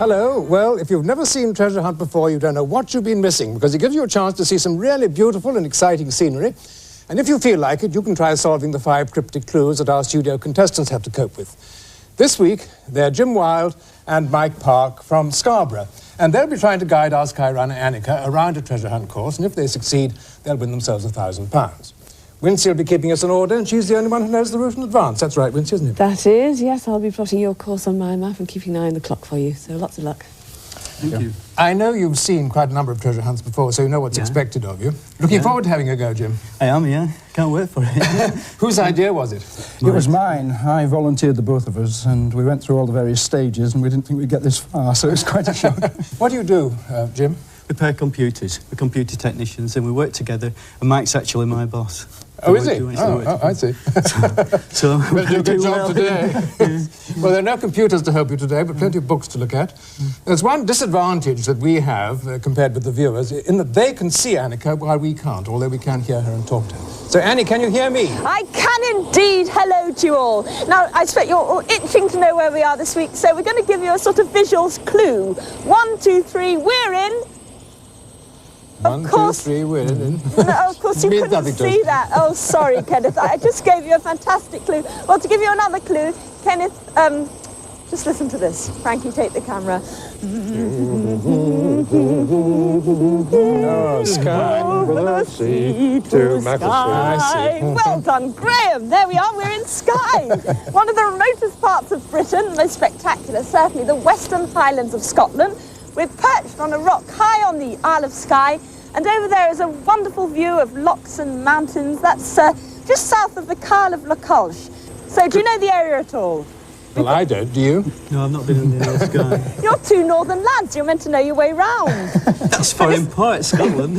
Hello. Well, if you've never seen Treasure Hunt before, you don't know what you've been missing, because it gives you a chance to see some really beautiful and exciting scenery. And if you feel like it, you can try solving the 5 cryptic clues that our studio contestants have to cope with. This week, they're Jim Wilde and Mike Park from Scarborough. And they'll be trying to guide our Sky Runner Annika around a treasure hunt course, and if they succeed, they'll win themselves £1,000. Wincy will be keeping us in order, and she's the only one who knows the route in advance. That's right, Wincy, isn't it? That is, yes. I'll be plotting your course on my map and keeping an eye on the clock for you, so lots of luck. Thank you. I know you've seen quite a number of treasure hunts before, so you know what's expected of you. Looking forward to having a go, Jim. I am, yeah. Can't wait for it. Whose idea was it? It was mine. I volunteered the both of us, and we went through all the various stages, and we didn't think we'd get this far, so it was quite a shock. What do you do, Jim? Repair computers. We're computer technicians, and we work together, and Mike's actually my boss. Oh, is he? Oh, I see. So we'll do a good job today. Well, there are no computers to help you today, but plenty of books to look at. There's one disadvantage that we have compared with the viewers, in that they can see Annika while we can't, although we can hear her and talk to her. So, Annie, can you hear me? I can indeed. Hello to you all. Now, I expect you're all itching to know where we are this week, so we're going to give you a sort of visuals clue. 1, 2, 3, we're in. One, two, three, we're in. No, of course you couldn't see that. Oh, sorry, Kenneth. I just gave you a fantastic clue. Well, to give you another clue, Kenneth, just listen to this. Frankie, take the camera. Oh, sky. Over the sea to sky. Well done, Graham. There we are. We're in Skye. One of the remotest parts of Britain, the most spectacular, certainly the Western Highlands of Scotland. We're perched on a rock high on the Isle of Skye, and over there is a wonderful view of lochs and mountains. That's just south of the Carl of Lochulsh. So do you know the area at all? Well, I don't. Do you? No, I've not been in the Isle of Skye. You're two northern lads. You're meant to know your way round. That's foreign part, Scotland.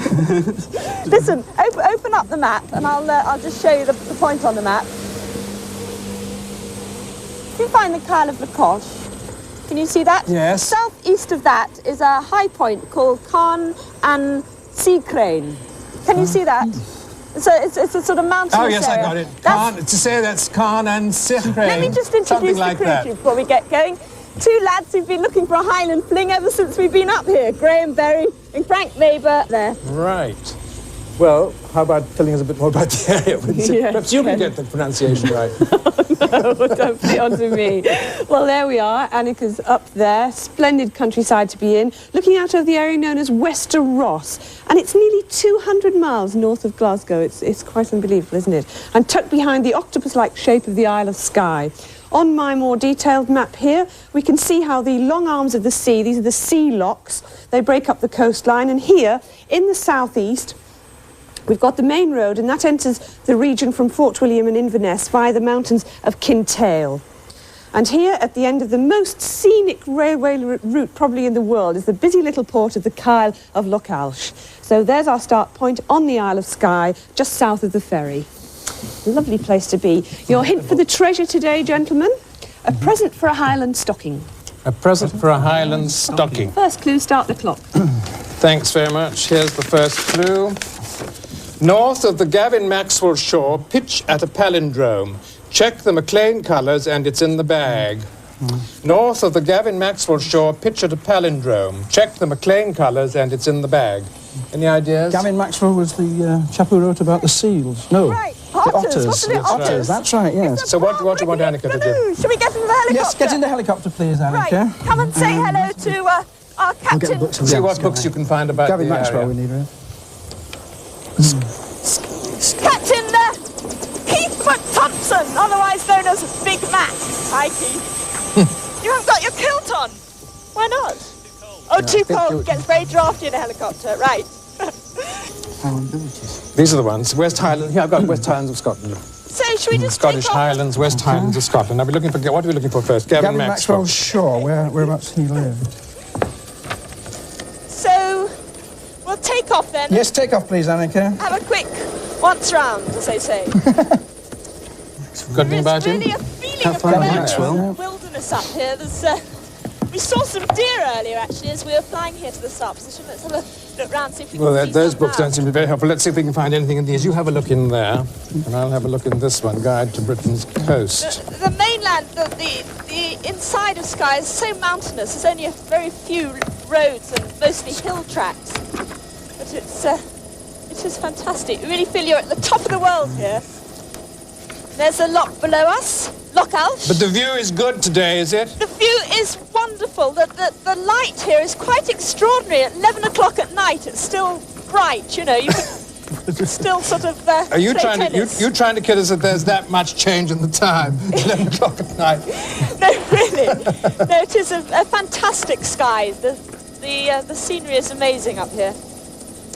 Listen, open up the map, and I'll just show you the point on the map. If you find the Carl of Lochulsh, can you see that? Yes. Southeast of that is a high point called Carn and Sea Crane. Can you see that? So it's a sort of mountainous Oh, yes, area. I got it. To say that's Carn and Sea Crane. Let me just introduce the crew to you before we get going. 2 lads who've been looking for a Highland fling ever since we've been up here. Graham Berry and Frank Neighbour there. Right. Well, how about telling us a bit more about the area? Yes, perhaps you can get the pronunciation right. No, don't put it onto me. Well, there we are. Annika's up there. Splendid countryside to be in. Looking out over the area known as Wester Ross. And it's nearly 200 miles north of Glasgow. It's quite unbelievable, isn't it? And tucked behind the octopus-like shape of the Isle of Skye. On my more detailed map here, we can see how the long arms of the sea, these are the sea lochs, they break up the coastline. And here, in the southeast, we've got the main road, and that enters the region from Fort William and Inverness via the mountains of Kintail. And here, at the end of the most scenic railway route probably in the world, is the busy little port of the Carl of Lochulsh. So there's our start point on the Isle of Skye, just south of the ferry. Lovely place to be. Your hint for the treasure today, gentlemen? A present for a Highland stocking. A present for a Highland stocking. First clue, start the clock. Thanks very much. Here's the first clue. North of the Gavin Maxwell shore, pitch at a palindrome. Check the McLean colours and it's in the bag. North of the Gavin Maxwell shore, pitch at a palindrome. Check the McLean colours and it's in the bag. Any ideas? Gavin Maxwell was the chap who wrote about the seals. No, Right, the otters. otters. Wasn't it otters? That's right, yes. So what do you want Annika to do? Should we get into the helicopter? Yes, get in the helicopter, please, Right, Annika. come and say hello to our I'll get the captain. books on See the what Sky. books you can find about Gavin the Maxwell, area. we need her. Captain Keith McThompson, otherwise known as Big Mac. Hi, Keith. You haven't got your kilt on. Why not? Oh, too cold. Gets very drafty in a helicopter. Right. These are the ones. West Highlands. Here, I've got West Highlands of Scotland. So, should we just Scottish take off? Highlands, West Highlands of Scotland. What are we looking for first? Gavin Maxwell. Maxwell's shore, whereabouts he lived. So, we'll take off then. Yes, take off, please, Annika. Have a quick once round, as they say. Got anything about him? Really a feeling Can't of find remote Maxwell. wilderness up here. We saw some deer earlier, actually, as we were flying here to the start position. Let's have a look round, see if we can see those some books now. don't seem to be very helpful. Let's see if we can find anything in these. You have a look in there, and I'll have a look in this one, Guide to Britain's Coast. The mainland And the inside of Skye is so mountainous. There's only a very few roads and mostly hill tracks. But it is fantastic. You really feel you're at the top of the world here. There's a loch below us, Loch Alsh. But the view is good today, is it? The view is wonderful. The light here is quite extraordinary. At 11 o'clock at night, it's still bright. You know, you can still sort of Are you play trying tennis. to you trying to kid us that there's that much change in the time? 11 o'clock at night. No, really. No, it is a fantastic sky. The scenery is amazing up here.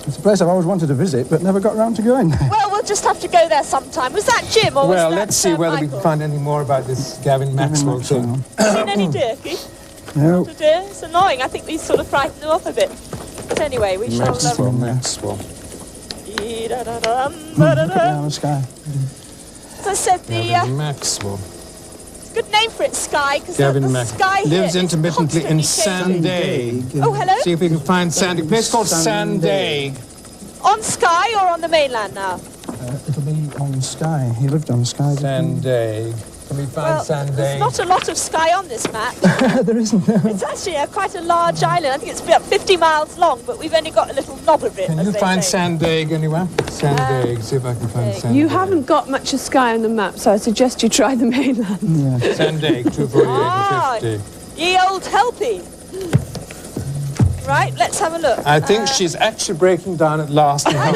It's a place I've always wanted to visit, but never got round to going there. Well, we'll just have to go there sometime. Was that Jim or was Well, that let's see whether we Michael? can find any more about this Gavin Maxwell thing. Seen any deer, Keith? No. Not a deer? It's annoying. I think these sort of frighten them off a bit. But anyway, we shall... Maxwell. Look at the sky. As I said, Gavin Maxwell. good name for it, Skye, because Gavin the Maxwell sky here lives is intermittently in constantly changing. Sandaig. Oh, hello? See if we can find Sandaig. A place called Sandaig. On Skye or on the mainland now? It'll be on Skye. He lived on Skye. Sandaig. Can we find Well, Sandaig? there's not a lot of Skye on this map. There isn't. It's actually quite a large island. I think it's about 50 miles long, but we've only got a little knob of it. Can as you they find say. Sandaig anywhere? Sandaig. See if I can find Sandaig. You haven't got much of Skye on the map, so I suggest you try the mainland. Sandaig, 248 Ah, and 50. ye old helpy. Right, let's have a look. I think she's actually breaking down at last. I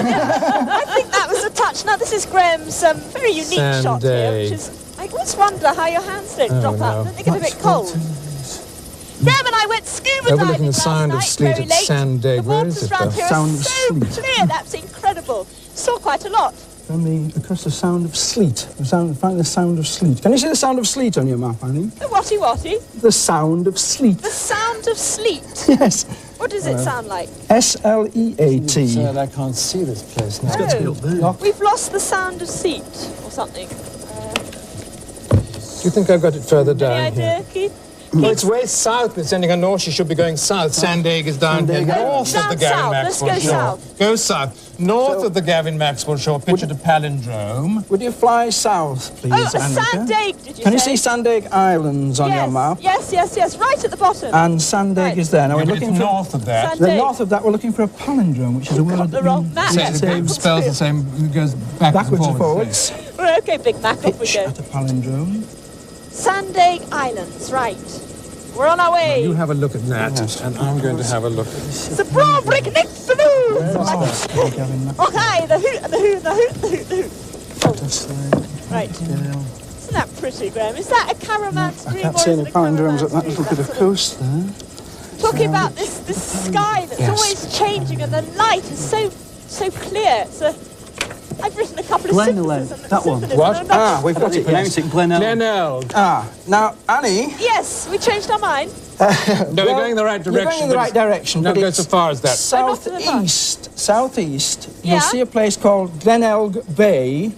think that was a touch. Now, this is Graham's very unique shot here, which is... I always wonder how your hands don't drop out. Don't they get a bit cold? Graham and I went scuba diving Overlooking the last sound of night, sleet very at late. Sandaig. The Where waters is it, round though? here Sound are of so sleet. clear. That's incredible. Saw quite a lot. Across the sound of sleet. Find the sound of sleet. Can you see the sound of sleet on your map, Annie? The watty? The sound of sleet. The sound of sleet. Yes. What does it sound like? S-L-E-A-T. Sad I can't see this place now. Oh, we've lost the sound of seat or something. Do you think I've got it further Any down here? idea, Keith? Well, it's way south. It's sending a north. She should be going south. Sandaig is down here, north of the Down Gavin south. Let's Maxwell go Shore. south. Go south. North of the Gavin Maxwell Shore, pictured a palindrome. Would you fly south, please, Oh, Annika? Sandaig, did you Can you say? see Sandaig Islands on your map? Yes, right at the bottom. And Sandaig Right. is there. Now we're It's looking for... north of that. Sandaig. The north of that, we're looking for a palindrome, which is a word got the wrong map. Same, spells the same, it goes backwards and forwards. Well, okay, Big Mac, off we Pitch go. at a palindrome. Sandaig Islands, right. We're on our way. You have a look at that, Yes. and I'm going to have a look at this. The broad break next to the Gavin Maxwell. Okay, the hoot, the hoot, the hoot, the hoot, the hoot. Right. Isn't that pretty, Graham? Is that a caraman's I dream can't or see is any it a palindromes at caraman's that dream? little bit of That's coast there. Talking about this sky that's Yes. always changing and the light is so clear. I've written a couple of Glenelg, sentences. that one. What? We've got it, Pronounce yes. it Glenelg. Glenelg. Now, Annie... Yes, we changed our mind. No, we're going in the right direction. You're going in the but right it's- direction, Not but go it's so far as that. southeast, Yeah. you'll see a place called Glenelg Bay.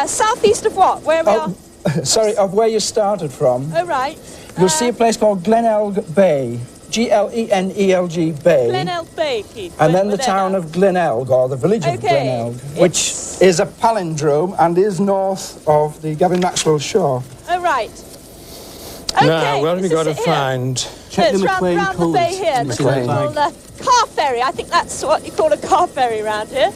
Southeast of what? Where we are? Sorry, of where you started from. Oh, right. You'll see a place called Glenelg Bay. Glenelg Bay. Glenelg Bay, Keith. And then We're the there town now. of Glenelg, or the village of Okay. Glenelg, which is a palindrome and is north of the Gavin Maxwell Shore. Oh, right. Okay. Now, where have we is got to it here? find? Check No, the it's McLean round the bay colours. here. There's a McLean. little car ferry. I think that's what you call a car ferry round here.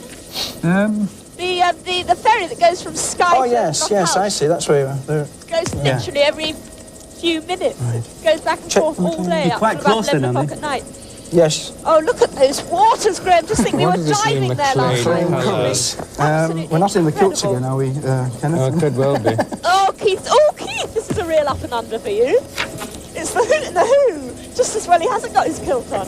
The ferry that goes from Skye Oh, to yes, Loch yes, I Alsh see. That's where you are. goes literally every few minutes. It goes back and Check forth all McLean. day You're up quite to about close then, 11 o'clock aren't at night. Yes. Oh, look at those waters, Graham. Just think we What were does this mean, diving there last McLean night. colours? Absolutely We're not in the kilts incredible. again, are we, Kenneth? Oh, it could well be. Oh, Keith, this is a real up and under for you. It's the hoot and the who. Just as well he hasn't got his kilt on.